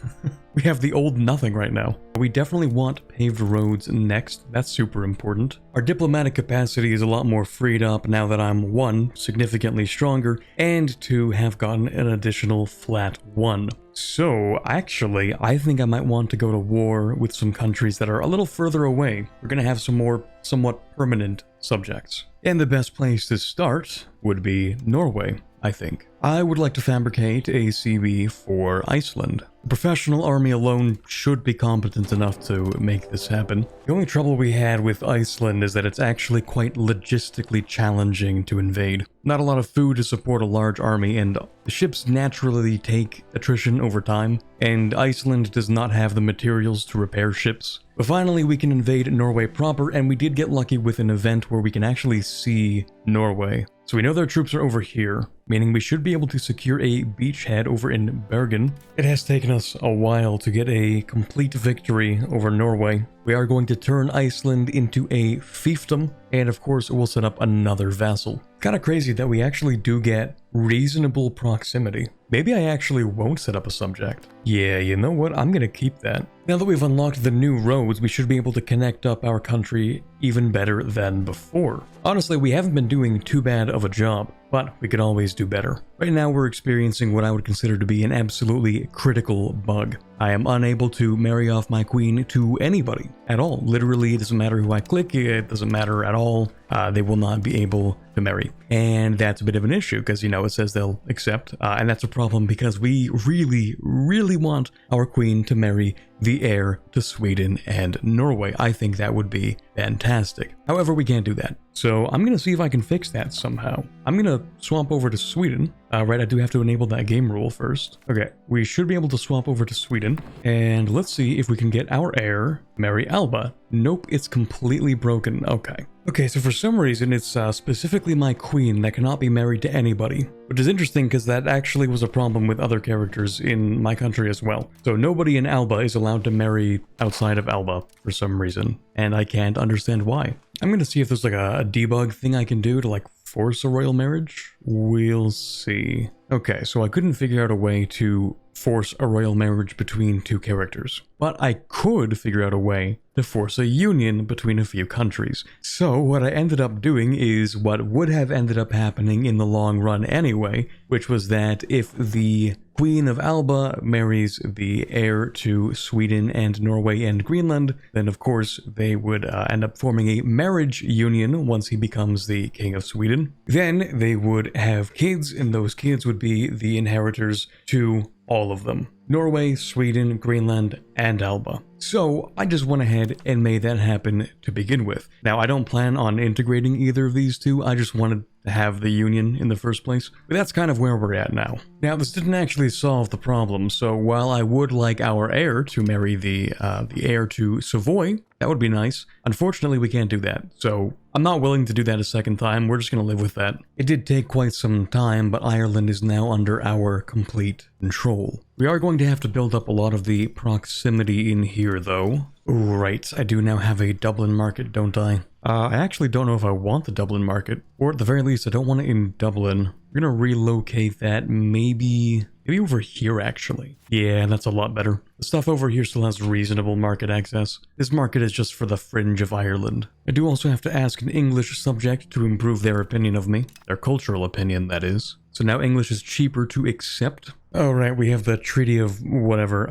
We have the old nothing right now. We definitely want paved roads next. That's super important. Our diplomatic capacity is a lot more freed up now that I'm 1, significantly stronger, and 2, have gotten an additional flat 1. So, actually, I think I might want to go to war with some countries that are a little further away. We're gonna have some more somewhat permanent subjects. And the best place to start would be Norway, I think. I would like to fabricate a CB for Iceland. The professional army alone should be competent enough to make this happen. The only trouble we had with Iceland is that it's actually quite logistically challenging to invade. Not a lot of food to support a large army, and the ships naturally take attrition over time, and Iceland does not have the materials to repair ships. But finally we can invade Norway proper, and we did get lucky with an event where we can actually see Norway. So we know their troops are over here, meaning we should be able to secure a beachhead over in Bergen. It has taken us a while to get a complete victory over Norway. We are going to turn Iceland into a fiefdom, and of course we'll set up another vassal. Kind of crazy that we actually do get reasonable proximity. Maybe I actually won't set up a subject. Yeah, you know what? I'm gonna keep that. Now that we've unlocked the new roads, we should be able to connect up our country even better than before. Honestly, we haven't been doing too bad of a job, but we could always do better. Right now we're experiencing what I would consider to be an absolutely critical bug. I am unable to marry off my queen to anybody at all. Literally, it doesn't matter who I click, it doesn't matter at all. They will not be able to marry. And that's a bit of an issue because, you know, it says they'll accept. And that's a problem because we really, really want our queen to marry the heir to Sweden and Norway. I think that would be fantastic. However, we can't do that. So I'm going to see if I can fix that somehow. I'm going to swap over to Sweden. Right, I do have to enable that game rule first. Okay, we should be able to swap over to Sweden. And let's see if we can get our heir marry Alba. Nope, it's completely broken. Okay. Okay, so for some reason, it's specifically my queen that cannot be married to anybody. Which is interesting because that actually was a problem with other characters in my country as well. So nobody in Alba is allowed to marry outside of Alba for some reason. And I can't understand why. I'm going to see if there's like a debug thing I can do to like force a royal marriage. We'll see. Okay, so I couldn't figure out a way to force a royal marriage between two characters, but I could figure out a way to force a union between a few countries. So what I ended up doing is what would have ended up happening in the long run anyway, which was that if the Queen of Alba marries the heir to Sweden and Norway and Greenland, then of course they would end up forming a marriage union once he becomes the King of Sweden. Then they would have kids, and those kids would be the inheritors to all of them. Norway, Sweden, Greenland, and Alba. So I just went ahead and made that happen to begin with. Now I don't plan on integrating either of these two, I just wanted to have the union in the first place. But that's kind of where we're at now. Now this didn't actually solve the problem, so while I would like our heir to marry the heir to Savoy, that would be nice. Unfortunately, we can't do that, so I'm not willing to do that a second time. We're just gonna live with that. It did take quite some time, but Ireland is now under our complete control. We are going to have to build up a lot of the proximity in here, though. Right, I do now have a Dublin market, don't I? I actually don't know if I want the Dublin market, or at the very least, I don't want it in Dublin. We're gonna relocate that maybe over here, actually. Yeah, that's a lot better. The stuff over here still has reasonable market access. This market is just for the fringe of Ireland. I do also have to ask an English subject to improve their opinion of me. Their cultural opinion, that is. So now English is cheaper to accept. Oh, right, we have the Treaty of whatever.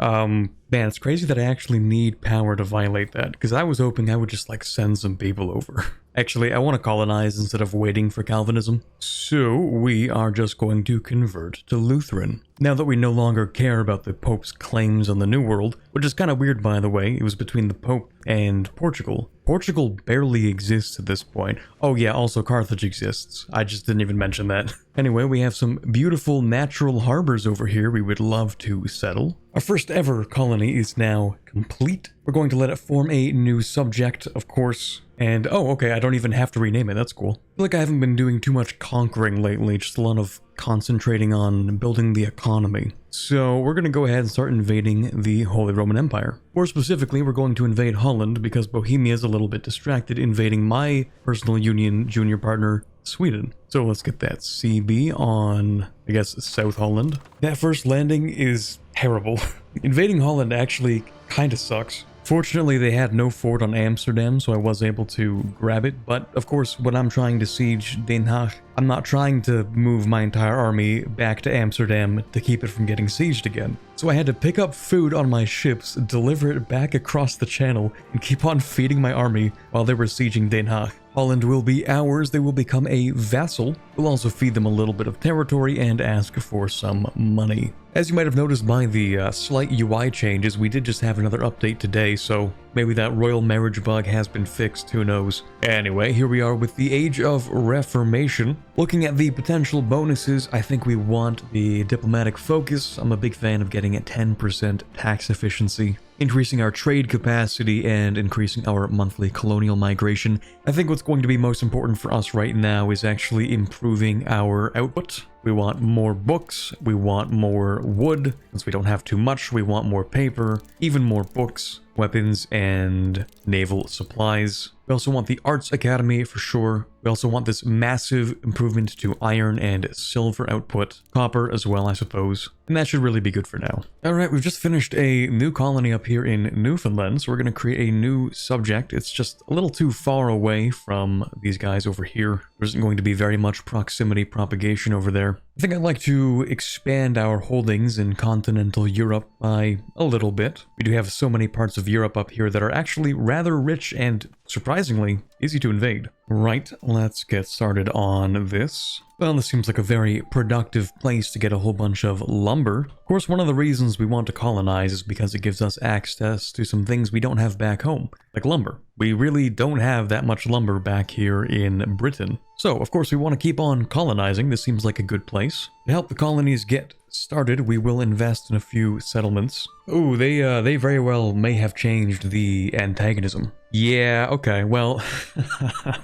Man, it's crazy that I actually need power to violate that, because I was hoping I would just, like, send some people over. Actually, I want to colonize instead of waiting for Calvinism. So, we are just going to convert to Lutheran. Now that we no longer care about the Pope's claims on the New World, which is kind of weird, by the way, it was between the Pope and Portugal. Portugal barely exists at this point. Oh yeah, also Carthage exists. I just didn't even mention that. Anyway, we have some beautiful natural harbors over here we would love to settle. Our first ever colony is now complete. We're going to let it form a new subject, of course. And, oh, okay, I don't even have to rename it. That's cool. I feel like I haven't been doing too much conquering lately, just a lot of concentrating on building the economy. So we're going to go ahead and start invading the Holy Roman Empire. More specifically, we're going to invade Holland because Bohemia is a little bit distracted invading my personal union junior partner, Sweden. So let's get that CB on, I guess, South Holland. That first landing is terrible. Invading Holland actually kind of sucks. Fortunately, they had no fort on Amsterdam, so I was able to grab it. But of course, when I'm trying to siege Den Haag, I'm not trying to move my entire army back to Amsterdam to keep it from getting sieged again. So I had to pick up food on my ships, deliver it back across the channel, and keep on feeding my army while they were sieging Den Haag. Holland will be ours. They will become a vassal. We'll also feed them a little bit of territory and ask for some money. As you might have noticed by the slight UI changes, we did just have another update today, so maybe that royal marriage bug has been fixed, who knows. Anyway, here we are with the Age of Reformation. Looking at the potential bonuses, I think we want the diplomatic focus. I'm a big fan of getting a 10% tax efficiency, increasing our trade capacity, and increasing our monthly colonial migration. I think what's going to be most important for us right now is actually improving our output. We want more books, we want more wood. Since we don't have too much, we want more paper, even more books, weapons, and naval supplies. We also want the Arts Academy for sure. We also want this massive improvement to iron and silver output. Copper as well, I suppose. And that should really be good for now. Alright, we've just finished a new colony up here in Newfoundland, so we're going to create a new subject. It's just a little too far away from these guys over here. There isn't going to be very much proximity propagation over there. I think I'd like to expand our holdings in continental Europe by a little bit. We do have so many parts of Europe up here that are actually rather rich and surprisingly easy to invade. Right, let's get started on this. Well, this seems like a very productive place to get a whole bunch of lumber. Of course, one of the reasons we want to colonize is because it gives us access to some things we don't have back home, like lumber. We really don't have that much lumber back here in Britain. So, of course, we want to keep on colonizing. This seems like a good place. To help the colonies get started, we will invest in a few settlements. Oh, they very well may have changed the antagonism. Yeah, okay, well,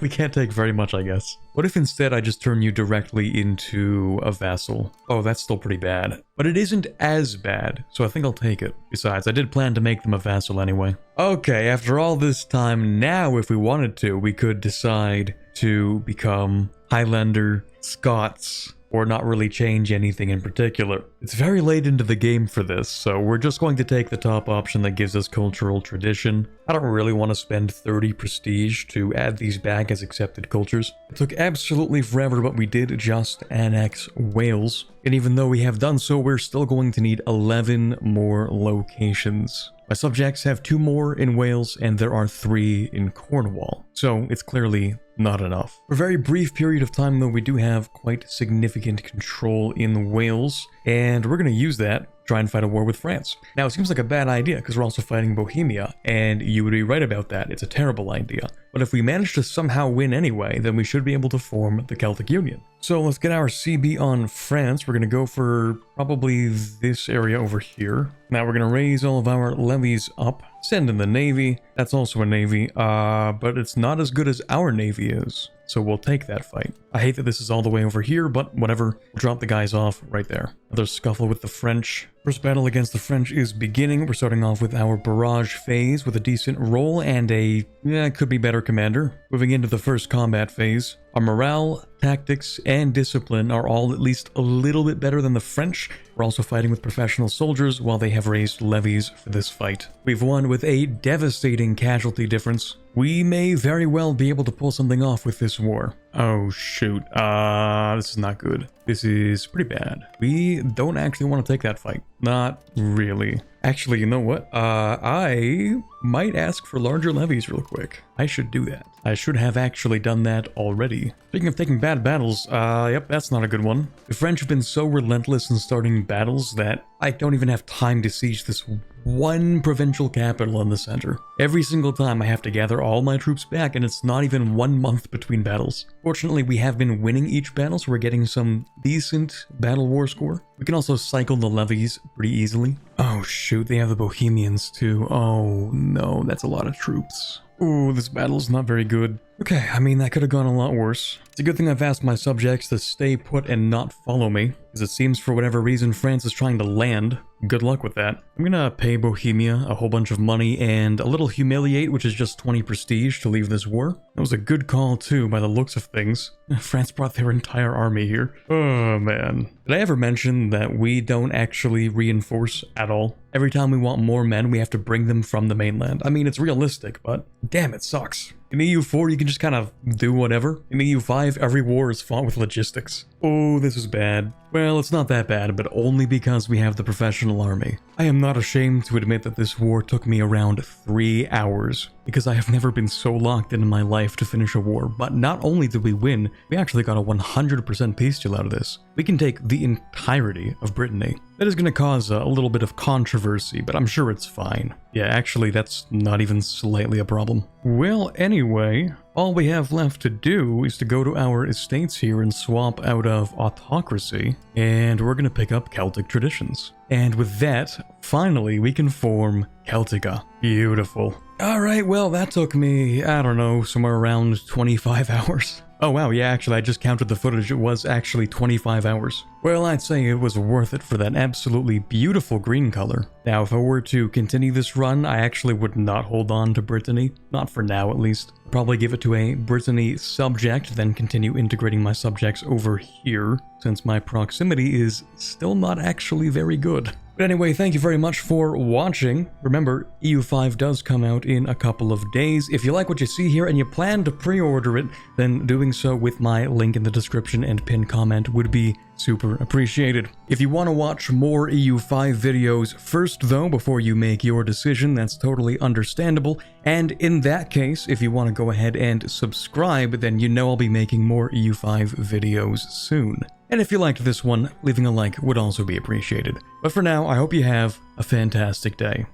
we can't take very much, I guess. What if instead I just turn you directly into a vassal? Oh, that's still pretty bad. But it isn't as bad, so I think I'll take it. Besides, I did plan to make them a vassal anyway. Okay, after all this time, now if we wanted to, we could decide to become Highlander, Scots, or not really change anything in particular. It's very late into the game for this, so we're just going to take the top option that gives us cultural tradition. I don't really want to spend 30 prestige to add these back as accepted cultures. It took absolutely forever, but we did just annex Wales. And even though we have done so, we're still going to need 11 more locations. My subjects have 2 more in Wales, and there are 3 in Cornwall. So it's clearly not enough. For a very brief period of time, though, we do have quite significant control in Wales, and we're going to use that to try and fight a war with France. Now, it seems like a bad idea, because we're also fighting Bohemia, and you would be right about that. It's a terrible idea. But if we manage to somehow win anyway, then we should be able to form the Celtic Union. So let's get our CB on France. We're going to go for probably this area over here. Now we're going to raise all of our levies up. Send in the Navy. That's also a Navy, but it's not as good as our Navy is. So we'll take that fight. I hate that this is all the way over here, but whatever. We'll drop the guys off right there. Another scuffle with the French. First battle against the French is beginning. We're starting off with our barrage phase with a decent roll and a, could be better commander. Moving into the first combat phase. Our morale, tactics, and discipline are all at least a little bit better than the French. We're also fighting with professional soldiers while they have raised levies for this fight. We've won with a devastating casualty difference. We may very well be able to pull something off with this war. Oh shoot, this is not good. This is pretty bad. We don't actually want to take that fight. Not really. Actually, you know what? I might ask for larger levies real quick. I should do that. I should have actually done that already. Speaking of taking bad battles, yep, that's not a good one. The French have been so relentless in starting battles that I don't even have time to siege this one provincial capital in the center. Every single time I have to gather all my troops back, and it's not even 1 month between battles. Fortunately, we have been winning each battle, so we're getting some decent battle war score. We can also cycle the levies pretty easily. Oh shoot, they have the Bohemians too. Oh no, that's a lot of troops. Ooh, this battle's not very good. Okay, I mean, that could have gone a lot worse. It's a good thing I've asked my subjects to stay put and not follow me, because it seems for whatever reason France is trying to land. Good luck with that. I'm gonna pay Bohemia a whole bunch of money and a little humiliate, which is just 20 prestige to leave this war. That was a good call too, by the looks of things. France brought their entire army here. Oh man. Did I ever mention that we don't actually reinforce at all? Every time we want more men, we have to bring them from the mainland. I mean, it's realistic, but damn, it sucks. In EU4, you can just kind of do whatever. In EU5, every war is fought with logistics. Oh, this is bad. Well, it's not that bad, but only because we have the professional army. I am not ashamed to admit that this war took me around 3 hours, because I have never been so locked in my life to finish a war. But not only did we win, we actually got a 100% peace deal out of this. We can take the entirety of Brittany. That is going to cause a little bit of controversy, but I'm sure it's fine. Yeah, actually, that's not even slightly a problem. Well, anyway, all we have left to do is to go to our estates here and swap out of autocracy, and we're going to pick up Celtic traditions. And with that, finally, we can form Celtica. Beautiful. Alright, well, that took me, I don't know, somewhere around 25 hours. Oh wow, yeah, actually, I just counted the footage. It was actually 25 hours. Well, I'd say it was worth it for that absolutely beautiful green color. Now, if I were to continue this run, I actually would not hold on to Brittany. Not for now, at least. I'd probably give it to a Brittany subject, then continue integrating my subjects over here, since my proximity is still not actually very good. But anyway, thank you very much for watching. Remember, EU5 does come out in a couple of days. If you like what you see here and you plan to pre-order it, then doing so with my link in the description and pinned comment would be super appreciated. If you want to watch more EU5 videos first though, before you make your decision, that's totally understandable. And in that case, if you want to go ahead and subscribe, then you know I'll be making more EU5 videos soon. And if you liked this one, leaving a like would also be appreciated. But for now, I hope you have a fantastic day.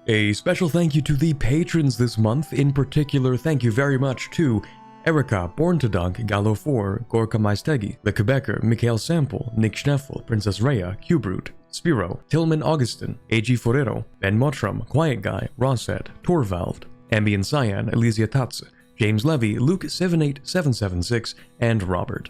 A special thank you to the patrons this month. In particular, thank you very much to Erica, Born to Dog, Gallo4, Gorka Maistegi, The Quebecer, Mikhail Sample, Nick Schneffel, Princess Rhea, Qbrute, Spiro, Tillman Augustin, AG Forero, Ben Mottram, Quiet Guy, Rosset, Torvald, Ambient Cyan, Elysia Tatze, James Levy, Luke78776, and Robert.